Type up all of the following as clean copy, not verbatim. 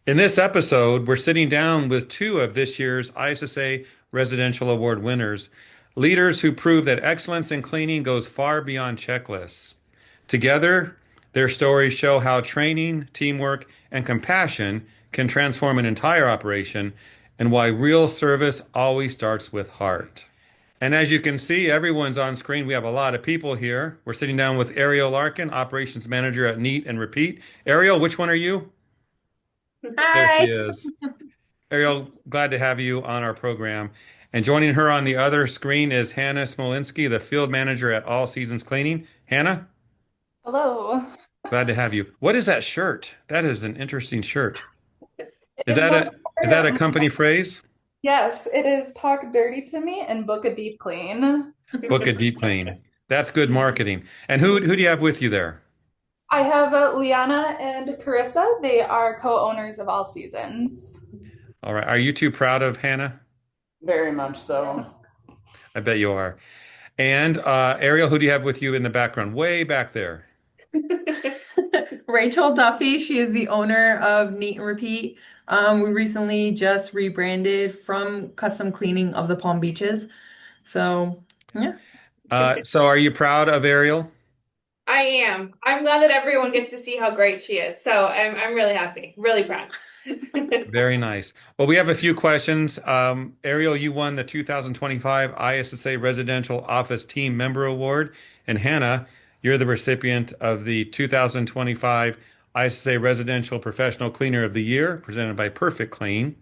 In this episode, we're sitting down with two of this year's ISSA Residential Award winners, leaders who prove that excellence in cleaning goes far beyond checklists. Together, their stories show how training, teamwork, and compassion can transform an entire operation and why real service always starts with heart. And as you can see, everyone's on screen. We have a lot of people here. We're sitting down with Arielle Larken, Operations Manager at Neat and Repeat. Arielle, which one are you? There she Hi. is. Arielle, glad to have you on our program. And joining her on the other screen is Hannah Smolinski, the field manager at All Seasons Cleaning. Hannah, Hello. glad to have you. What is that shirt? That is an interesting shirt. It Is is that one a of is that a our, company phrase? yes, it is talk dirty to me and book a deep clean. Book a deep clean. That's good marketing. And who do you have with you there? I have Liana and Carissa. They are co-owners of All Seasons. All right. Are you too proud of Hannah? Very much Yes. so. I bet you are. And Ariel, who do you have with you in the background? Way back there. Rachel Duffy, she is the owner of Neat and Repeat. We recently just rebranded from Custom Cleaning of the Palm Beaches. So, yeah. So are you proud of Ariel? I am. I'm glad that everyone gets to see how great she is. So I'm really happy, really proud. Very nice. Well, we have a few questions. Ariel, you won the 2025 ISSA Residential Office Team Member Award. And Hannah, you're the recipient of the 2025 ISSA Residential Professional Cleaner of the Year, presented by Perfect Clean.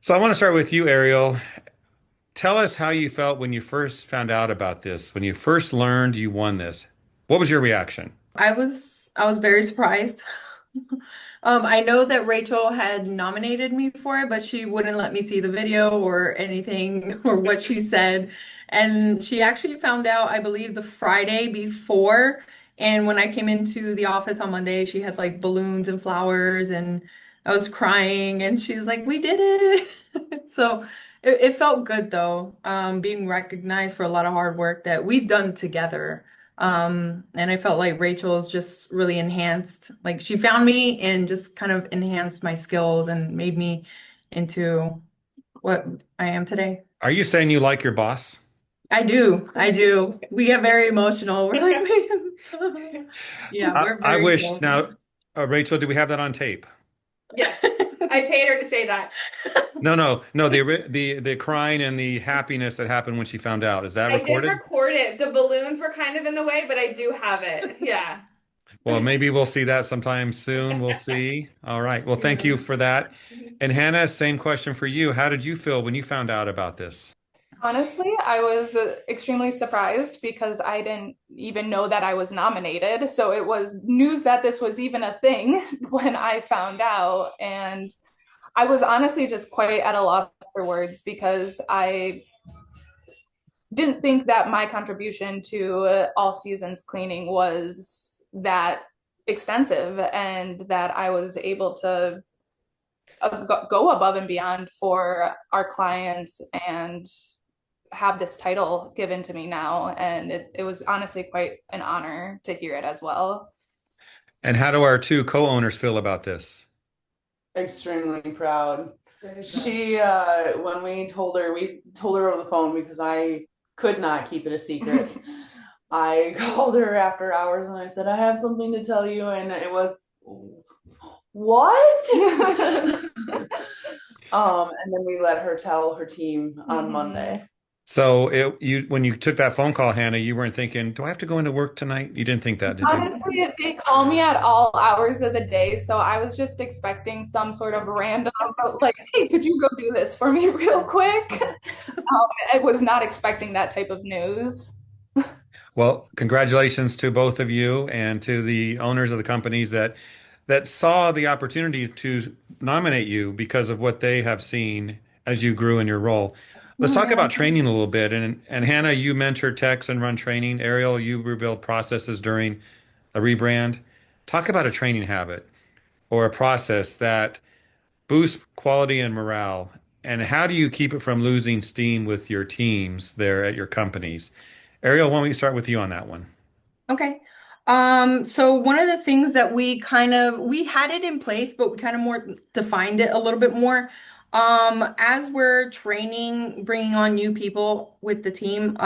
So I want to start with you, Ariel. Tell us how you felt when you first found out about this, when you first learned you won this. What was your reaction? I was very surprised. I know that Rachel had nominated me for it, but she wouldn't let me see the video or anything or what she said. And she actually found out, I believe, the Friday before. And when I came into the office on Monday, she had like balloons and flowers, and I was crying, and she's like, "We did it." So it felt good though, being recognized for a lot of hard work that we've done together. And I felt like Rachel's just really enhanced, like she found me and just kind of enhanced my skills and made me into what I am today. Are you saying you like your boss? I do. I do. We get very emotional. We're like, yeah, we're I very wish. close. Now, Rachel, do we have that on tape? Yes, I paid her to say that. No, no, no. The crying and the happiness that happened when she found out. Is that I did recorded? record it. The balloons were kind of in the way, but I do have it. Yeah. Well, maybe we'll see that sometime soon. We'll see. All right. Well, thank you for that. And Hannah, same question for you. How did you feel when you found out about this? Honestly, I was extremely surprised because I didn't even know that I was nominated. So it was news that this was even a thing when I found out. And I was honestly just quite at a loss for words because I didn't think that my contribution to all seasons cleaning was that extensive and that I was able to go above and beyond for our clients and have this title given to me now. And it was honestly quite an honor to hear it as well. And how do our two co-owners feel about this? Extremely proud. She, when we told her over the phone because I could not keep it a secret. I called her after hours and I said, I have something to tell you. And it was, what? And then we let her tell her team on Monday. So when you took that phone call, Hannah, you weren't thinking, do I have to go into work tonight? You didn't think that, did you? Honestly, they call me at all hours of the day, so I was just expecting some sort of random, like, hey, could you go do this for me real quick? I was not expecting that type of news. Well, congratulations to both of you and to the owners of the companies that saw the opportunity to nominate you because of what they have seen as you grew in your role. Let's talk about training a little bit. And Hannah, you mentor techs and run training. Ariel, you rebuild processes during a rebrand. Talk about a training habit or a process that boosts quality and morale. And how do you keep it from losing steam with your teams there at your companies? Ariel, why don't we start with you on that one? Okay. So one of the things that we had it in place, but we kind of more defined it a little bit more. As we're training, bringing on new people with the team,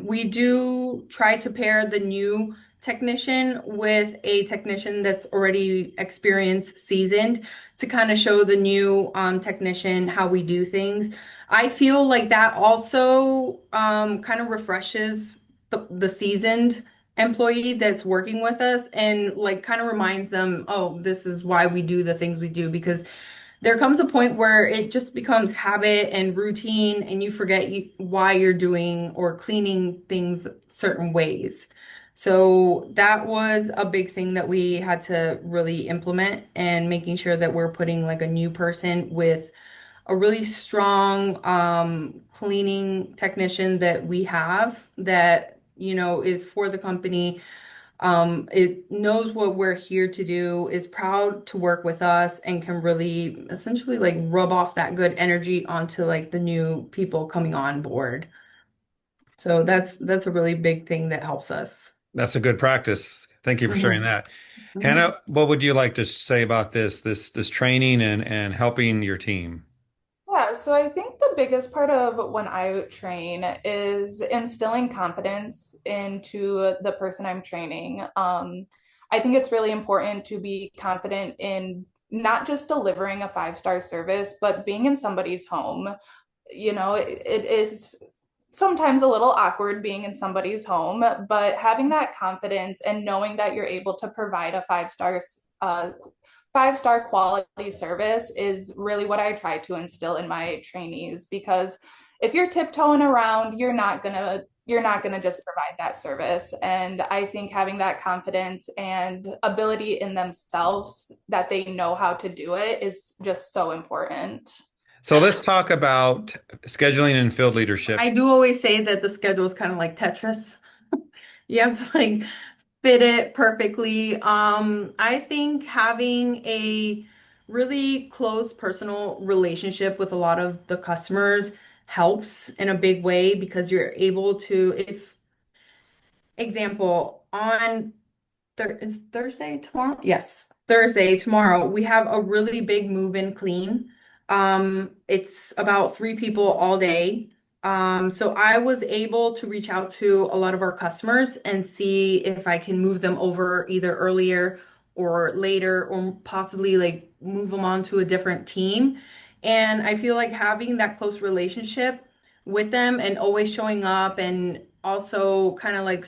we do try to pair the new technician with a technician that's already experienced, seasoned, to kind of show the new technician how we do things. I feel like that also kind of refreshes the seasoned employee that's working with us and like kind of reminds them, oh, this is why we do the things we do, because there comes a point where it just becomes habit and routine and you forget why you're doing or cleaning things certain ways. So that was a big thing that we had to really implement, and making sure that we're putting like a new person with a really strong cleaning technician that we have that, is for the company. It knows what we're here to do, is proud to work with us, and can really essentially like rub off that good energy onto like the new people coming on board. So that's a really big thing that helps us. That's a good practice. Thank you for sharing Mhm. that. Mhm. Hannah, what would you like to say about this training and helping your team? Yeah, so I think the biggest part of when I train is instilling confidence into the person I'm training. I think it's really important to be confident in not just delivering a five-star service, but being in somebody's home. It is sometimes a little awkward being in somebody's home, but having that confidence and knowing that you're able to provide a five-star quality service is really what I try to instill in my trainees, because if you're tiptoeing around, you're not gonna just provide that service. And I think having that confidence and ability in themselves that they know how to do it is just so important. So let's talk about scheduling and field leadership. I do always say that the schedule is kind of like Tetris. You have to like fit it perfectly. I think having a really close personal relationship with a lot of the customers helps in a big way, because you're able to, if example, on is Thursday tomorrow? Yes, Thursday tomorrow. We have a really big move-in clean. It's about three people all day. So I was able to reach out to a lot of our customers and see if I can move them over either earlier or later, or possibly like move them on to a different team. And I feel like having that close relationship with them and always showing up, and also kind of like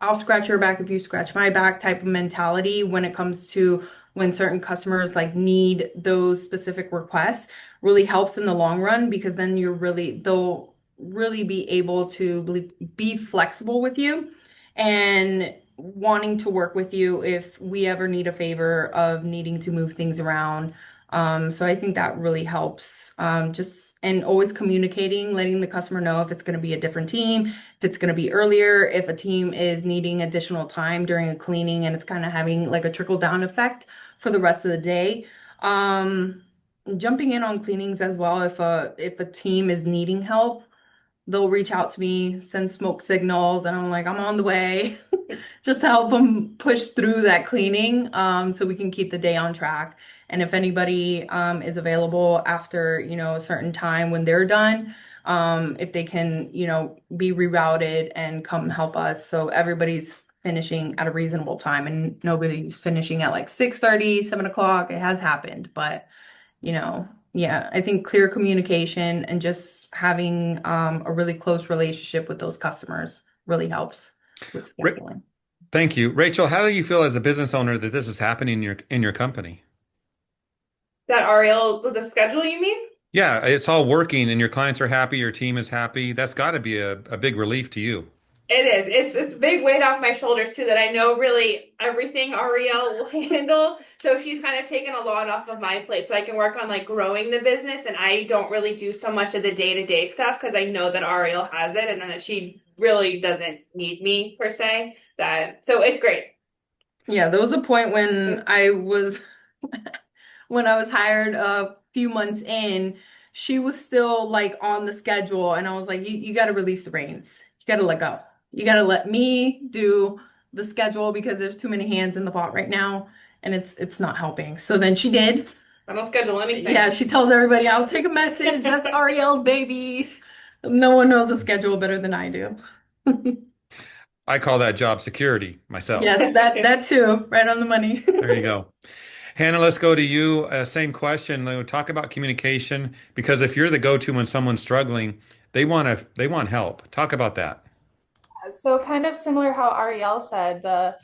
I'll scratch your back if you scratch my back type of mentality when it comes to when certain customers like need those specific requests, really helps in the long run, because then they'll really be able to be flexible with you and wanting to work with you if we ever need a favor of needing to move things around. So I think that really helps. Just and always communicating, letting the customer know if it's going to be a different team, if it's going to be earlier, if a team is needing additional time during a cleaning and it's kind of having like a trickle down effect for the rest of the day. Um, Jumping in on cleanings as well. If a team is needing help, they'll reach out to me, send smoke signals, and I'm like, I'm on the way, just to help them push through that cleaning, so we can keep the day on track. And if anybody is available after, a certain time when they're done, if they can, be rerouted and come help us, so everybody's finishing at a reasonable time and nobody's finishing at like 6:30, 7 o'clock. It has happened, but yeah, I think clear communication and just having a really close relationship with those customers really helps with Ra- scheduling. Thank you. Rachel, how do you feel as a business owner that this is happening in your company? That Arielle, the schedule, you mean? Yeah, it's all working and your clients are happy, your team is happy. That's got to be a big relief to you. It is. It's a big weight off my shoulders too, that I know really everything Arielle will handle. So she's kind of taken a lot off of my plate, so I can work on like growing the business, and I don't really do so much of the day-to-day stuff because I know that Arielle has it, and then that she really doesn't need me per se. That so it's great. Yeah, there was a point when I was hired a few months in, she was still like on the schedule, and I was like, you got to release the reins. You got to let go. You got to let me do the schedule because there's too many hands in the pot right now and it's not helping. So then she did. I don't schedule anything. Yeah, she tells everybody, I'll take a message. That's Arielle's baby. No one knows the schedule better than I do. I call that job security myself. Yeah, that too. Right on the money. There you go. Hannah, let's go to you. Same question. Talk about communication because if you're the go-to when someone's struggling, they want help. Talk about that. So kind of similar how Arielle said, the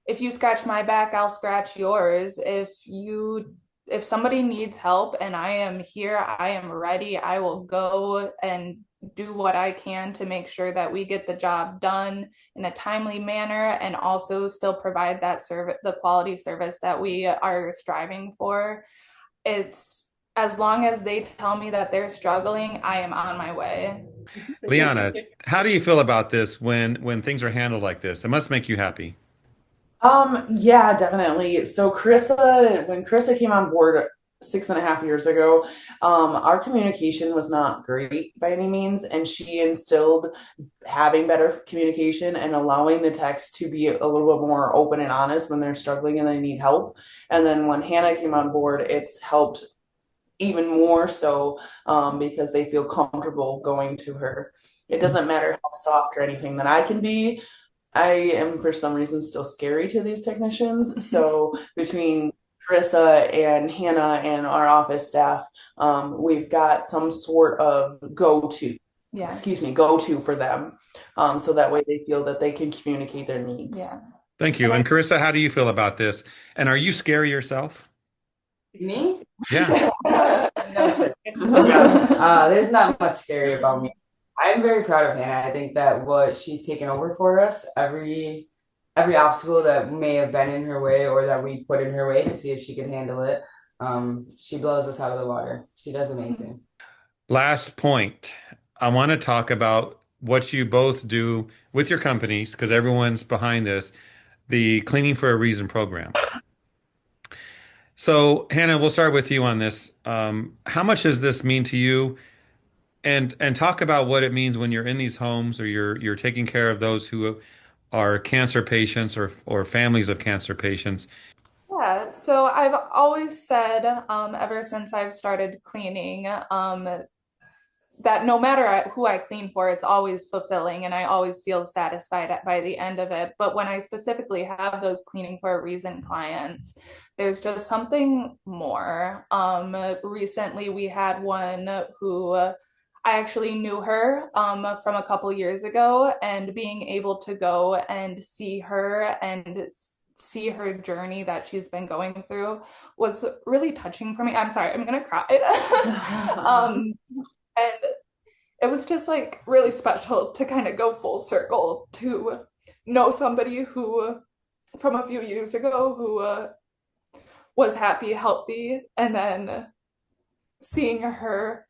if you scratch my back, I'll scratch yours. If somebody needs help and I am here, I am ready, I will go and do what I can to make sure that we get the job done in a timely manner and also still provide that service, the quality service that we are striving for. It's as long as they tell me that they're struggling, I am on my way. Liana, how do you feel about this when things are handled like this? It must make you happy. Yeah, definitely. So when Carissa came on board 6.5 years ago, our communication was not great by any means, and she instilled having better communication and allowing the techs to be a little bit more open and honest when they're struggling and they need help. And then when Hannah came on board, it's helped even more so because they feel comfortable going to her. It doesn't matter how soft or anything that I can be. I am for some reason still scary to these technicians. So between Carissa and Hannah and our office staff, we've got some sort of Yeah. go to for them. So that way they feel that they can communicate their needs. Yeah. Thank you. And Carissa, how do you feel about this? And are you scary yourself? Me? Yeah. No, sir. There's not much scary about me. I'm very proud of Hannah. I think that what she's taken over for us, every obstacle that may have been in her way or that we put in her way to see if she could handle it, she blows us out of the water. She does amazing. Last point. I want to talk about what you both do with your companies because everyone's behind this, the Cleaning for a Reason program. So, Hannah, we'll start with you on this. How much does this mean to you? And talk about what it means when you're in these homes or you're taking care of those who are cancer patients or families of cancer patients. Yeah, so I've always said, ever since I've started cleaning, that no matter who I clean for, it's always fulfilling and I always feel satisfied by the end of it. But when I specifically have those cleaning for a reason clients, there's just something more. Recently we had one who I actually knew her from a couple years ago, and being able to go and see her and see her journey that she's been going through was really touching for me. I'm sorry, I'm gonna cry. And it was just like really special to kind of go full circle to know somebody who from a few years ago who was happy, healthy, and then seeing her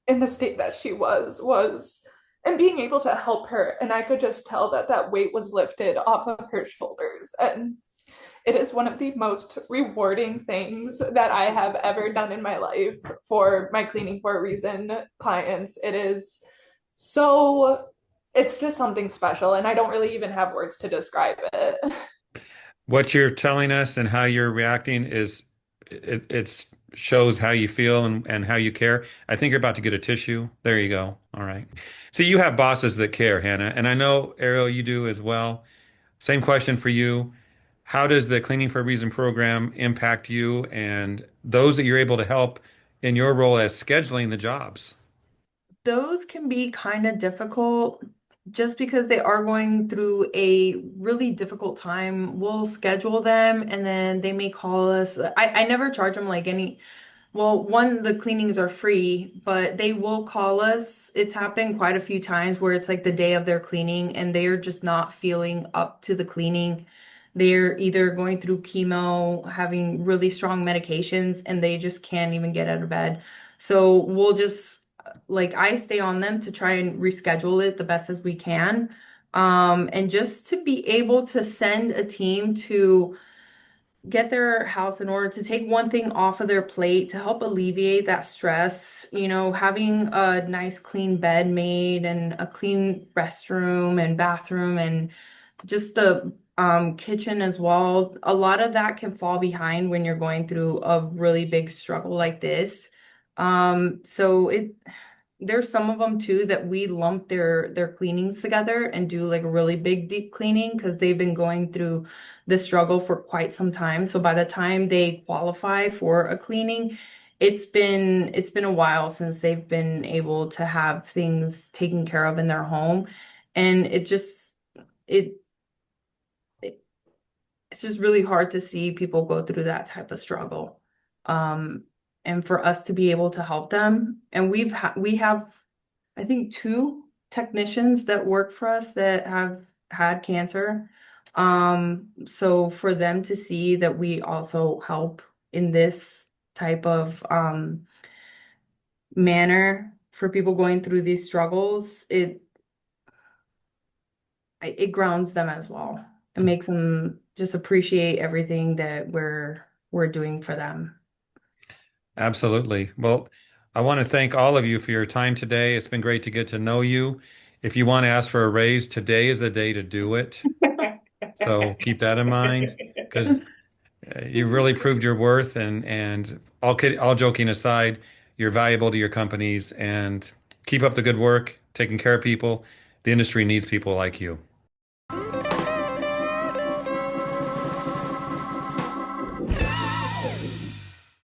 in the state that she was and being able to help her, and I could just tell that that weight was lifted off of her shoulders. And it is one of the most rewarding things that I have ever done in my life for my Cleaning for a Reason clients. It's just something special, and I don't really even have words to describe it. What you're telling us and how you're reacting is it shows how you feel and how you care. I think you're about to get a tissue. There you go. All right. See, you have bosses that care, Hannah, and I know, Arielle, you do as well. Same question for you. How does the Cleaning for a Reason program impact you and those that you're able to help in your role as scheduling the jobs? Those can be kind of difficult just because they are going through a really difficult time. We'll schedule them and then they may call us. I never charge them like any, well, one, the cleanings are free, but they will call us. It's happened quite a few times where it's like the day of their cleaning and they're just not feeling up to the cleaning. They're either going through chemo, having really strong medications, and they just can't even get out of bed. So we'll just, like, I stay on them to try and reschedule it the best as we can. And just to be able to send a team to get their house in order, to take one thing off of their plate, to help alleviate that stress, having a nice clean bed made and a clean restroom and bathroom and just the kitchen as well. A lot of that can fall behind when you're going through a really big struggle like this. So there's some of them too that we lump their cleanings together and do like a really big deep cleaning because they've been going through the struggle for quite some time. So by the time they qualify for a cleaning, it's been a while since they've been able to have things taken care of in their home. And it it's just really hard to see people go through that type of struggle. Um, and for us to be able to help them, and we have, I think, two technicians that work for us that have had cancer. So for them to see that we also help in this type of manner for people going through these struggles, it grounds them as well. It makes them just appreciate everything that we're doing for them. Absolutely. Well, I want to thank all of you for your time today. It's been great to get to know you. If you want to ask for a raise, today is the day to do it. So keep that in mind because you really proved your worth and all joking aside, you're valuable to your companies and keep up the good work, taking care of people. The industry needs people like you.